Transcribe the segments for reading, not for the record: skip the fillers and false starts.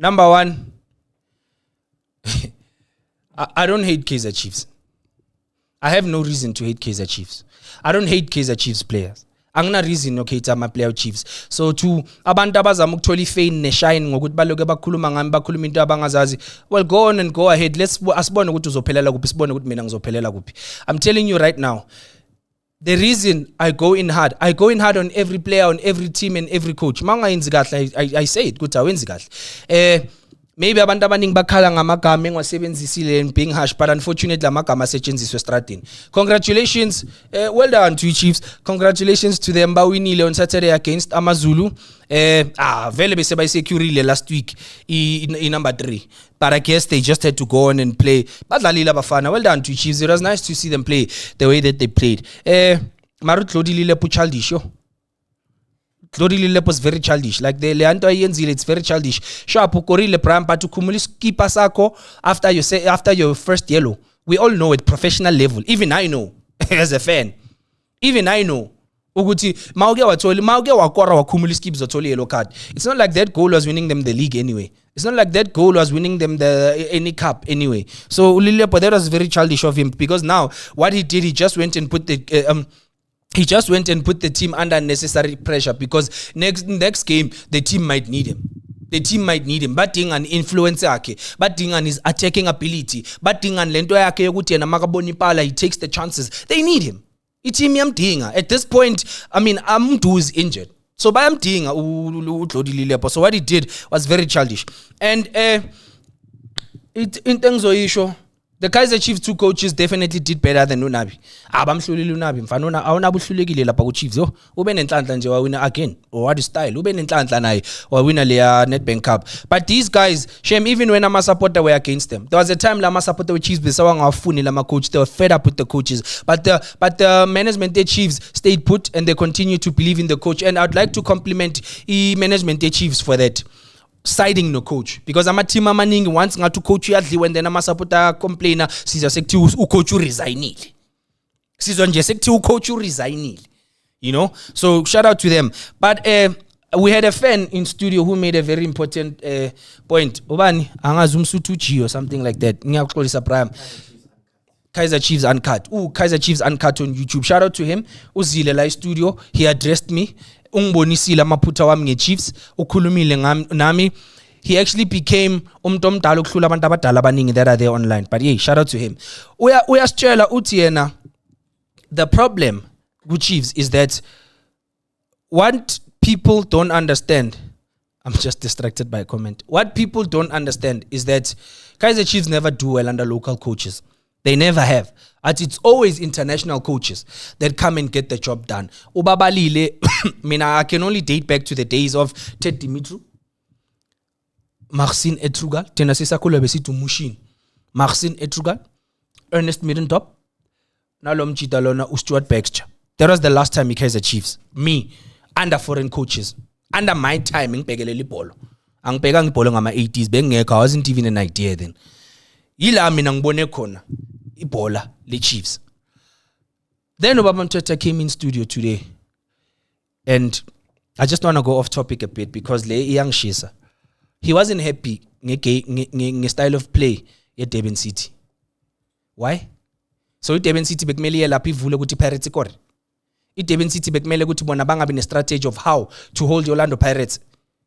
Number one, I don't hate Kaizer Chiefs. I have no reason to hate Kaizer Chiefs. I don't hate Kaizer Chiefs players. Angina reason okay to my player Chiefs. So to abantu abazama ukuthola ifame neshine ngokuthi baloke bakhuluma ngami bakhuluma into abangazazi. Well, go on and go ahead. Let's asibone ukuthi uzophelela kuphi sibone ukuthi mina ngizophelela kuphi. I'm telling you right now. The reason I go in hard on every player, on every team and every coach. Mangayenzi kahle I say it ukuthi awenzi kahle. Maybe abantu abaningi bakhala ngamagama engiwasebenzisile and being harsh, but unfortunately amagama asetshenziswa estradini. Congratulations, well done to Chiefs. Congratulations to them bawinile on Saturday against AmaZulu. Vele bese bayisecure last week in number 3. But I guess they just had to go on and play. Badlalile abafana. Well done to Chiefs. It was nice to see them play the way that they played. Marut Lodilile childish. Glody Lilep was very childish. Like the Leandro Yenzile, it's very childish. Sharp ukorile prime but ukumulis keeper sako after your first yellow. We all know at professional level. Even I know as a fan. Even I know. Uguti mauge wakora wakumulis keeps zotoli yellow card. It's not like that goal was winning them the league anyway. It's not like that goal was winning them any cup anyway. So Lilep, that was very childish of him because now what he did, he just went and put the team under unnecessary pressure because next game the team might need him. Batting an influence yakhe, batting an his attacking ability, batting an lento yakhe yokuthi yena makaboni pala he takes the chances. They need him. Team yamdinga. At this point, I mean, Amdu is injured. So by amdinga uDlodile. So what he did was very childish. And in terms of issue, the Kaizer Chiefs 2 coaches definitely did better than Unabi. Abamhlulile Unabi. Mfana awunabuhlulekile lapha ku Chiefs. Ube nenhlanhla nje wawina again. Or what style? Ube nenhlanhla naye wawina le Nedbank Cup. But these guys, shame even when ama supporter were against them. There was a time lama supporter with Chiefs besawangafuni lama coach. They were fed up with the coaches. But the management the Chiefs stayed put and they continue to believe in the coach. And I'd like to compliment the management the Chiefs for that. Siding no coach because I'm a team amaningi once ngathi coach uyadli when then ama supporter complainer sizwa sekuthi ucoach uresignile sizwa nje sekuthi ucoach uresignile, you know. So shout out to them. But we had a fan in studio who made a very important point. Ubani angazi umsuthu G or something like that. Ngiyaxolisa Prime. Kaizer Chiefs Uncut. Kaizer Chiefs Uncut on YouTube. Shout out to him. Uzile la studio. He addressed me. Ungibonisile amaphutha wami ngeChiefs. Ukhulumile nami. He actually became umuntu omdala ukuhlula abantu abadala abaningi that are there online. But yeah, shout out to him. Uyasitshela uthi yena the problem with Chiefs is that what people don't understand. I'm just distracted by a comment. What people don't understand is that Kaizer Chiefs never do well under local coaches. They never have. It's always international coaches that come and get the job done. Ubabalile, I can only date back to the days of Ted Dimitru, Maxine Etrugal, Tenasisa Kulabesitu Mushin, Maxine Etrugal, Ernest Middentop, Nalom Chitalona, Stuart Baxter. That was the last time he Kaizer Chiefs. Me, under foreign coaches, under my time in Pegeleli Polo. Ang pegang polo ngama 80s, bengeka, I wasn't even an idea then. Yila mina ngibone khona ibola le Chiefs. Then Obama Mteta came in studio today and I just want to go off topic a bit because le young Shisa, he wasn't happy nge style of play at Durban City. Why? So Durban City bekumele yelapha ivule ukuthi Pirates ikore. Durban City bekumele ukuthi bona bangabi ne strategy of how to hold Orlando Pirates.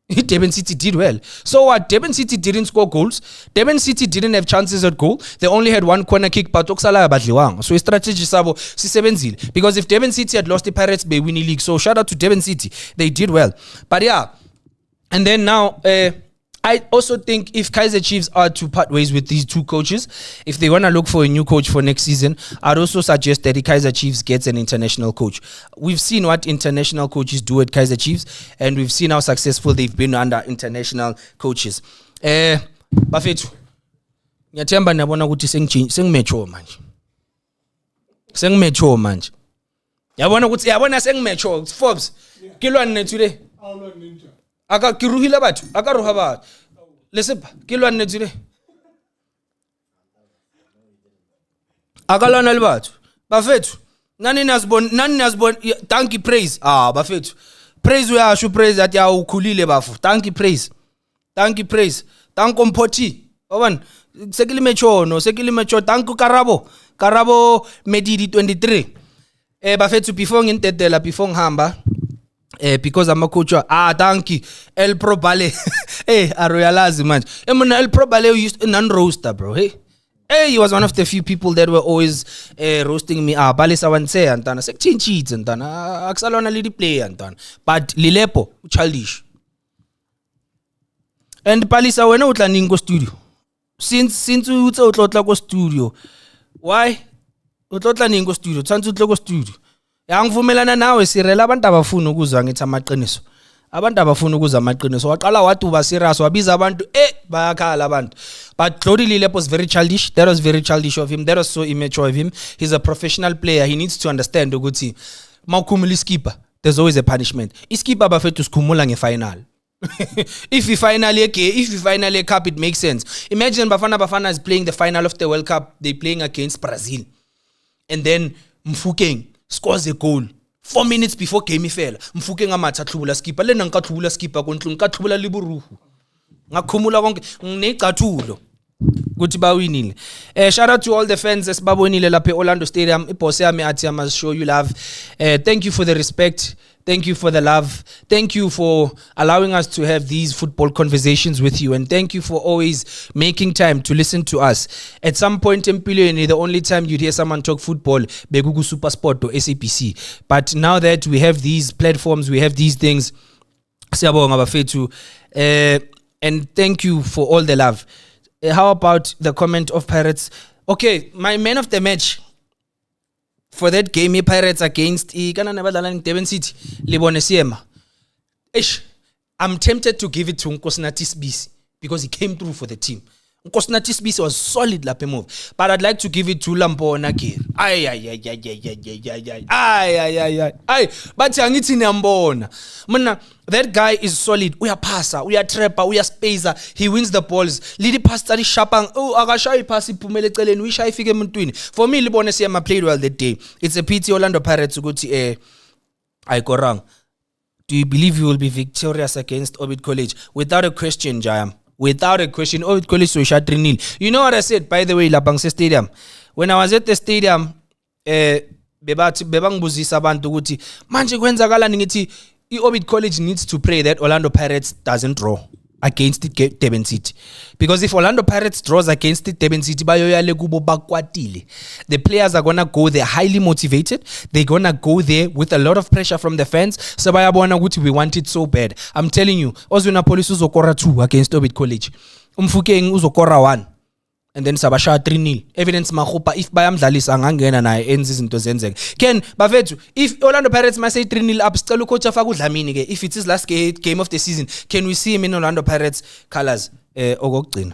Durban City did well. So what? Durban City didn't score goals. Durban City didn't have chances at goal. They only had one corner kick, but okusala badliwanga. So strategy sabo sisebenzile. Because if Durban City had lost, the Pirates may win the league. So shout out to Durban City. They did well. But yeah. And then now, I also think if Kaizer Chiefs are to part ways with these two coaches, if they want to look for a new coach for next season, I'd also suggest that the Kaizer Chiefs gets an international coach. We've seen what international coaches do at Kaizer Chiefs, and we've seen how successful they've been under international coaches. Bafethu, ngiyathemba niyabona ukuthi sengimature manje. Sengimature manje. Yabona sengimature. Forbes, kilwane ne today? Awulwa ninja. Aka kiruhile batho, aka roha batho. Lesepha, kilwane today? Aka lwana le batho. Bafethu, nani nazibon, thank you praise. Bafethu. Praise uyasho praise athi awukhulile bafu. Thank you praise. Thank you praise. Thank Mpoti. Oban sekili mecho thank Karabo Medidi 23. Bafethu before ngintetela before ngihamba because I'm a coach. Thank you. El Pro Ballet. I realize manje. El Pro Ballet used a non-roaster, bro. Hey, he was one of the few people that were always roasting me. Bale sawanse antana. Sek cheats antana. Aksalona lidi play antana. But Lilepo, childish. And Palisa wena utla ningo studio. Since utlotla go studio. Why? Utlotla ningo studio. Tsanzu utla go studio. Yangivumelana nawe sirela abantu abafuna ukuzwa ngithi amaqiniso. Abantu abafuna ukuzwa amaqiniso. Waqala wathi uba serious wabiza abantu bayakhala abantu. But Claude Lilepo was very childish. That was very childish of him. That was so immature of him. He's a professional player. He needs to understand ukuthi mawukhumula iskipper there's always a punishment. Iskipper bafethu sikhumula ngefinal. If we finally cup, it makes sense. Imagine Bafana is playing the final of the World Cup. They're playing against Brazil. And then Mfukeng scores a goal 4 minutes before game ifela. Mfukeng amatha hlubula skipper. Le nka hlubula skipper konhlungu ka hlubula liburuhu. Ngakhumula konke nginecathulo. Kuthi bawinile. Shout out to all the fans esibabonile lapha eOrlando Stadium. Iboss yami athi I must show you love. Thank you for the respect. Thank you for the love. Thank you for allowing us to have these football conversations with you. And thank you for always making time to listen to us. At some point in Pileni, the only time you'd hear someone talk football, Begugu Super Sport or SAPC. But now that we have these platforms, we have these things, and thank you for all the love. How about the comment of Pirates? Okay, my man of the match for that game, Pirates against Durban City, Lebone Siema. I'm tempted to give it to Nkosinathi Sibisi because he came through for the team. Nkosinathi Sibisi was solid lape move, but I'd like to give it to Lampo Nakir. But angithi niyambona. Mina that guy is solid. Uya passa, uya trapper, uya spacer. He wins the balls. Lidi pass tali sharpang. Akashayi pass iphumele eceleni uyishaya ifike emuntwini. For me Lebone Siema played well that day. It's a pity Orlando Pirates ukuthi I go wrong. Do you believe you will be victorious against Orbit College? Without a question, Jayam. Without a question, Orbit College so shot 3-0. You know what I said, by the way, Labangse Stadium. When I was at the stadium, bebangibuzisa abantu ukuthi manje kwenzakalani ngithi Orbit College needs to pray that Orlando Pirates doesn't draw against the Durban City. Because if Orlando Pirates draws against the Durban City, the players are going to go there highly motivated. They're going to go there with a lot of pressure from the fans. So we want it so bad. I'm telling you, Ozuna Police uzokora 2 against Orbit College. Mfukeng uzokora 1. And then Sabasha 3-0. Evidence mahopa if bayamdlalisa angangena naye enza izinto zenzeke. Ken bafethu if Orlando Pirates must say 3-0 up sicela ucoach afaka uDlamini ke if it's his last game of the season can we see him in Orlando Pirates colors okugcina.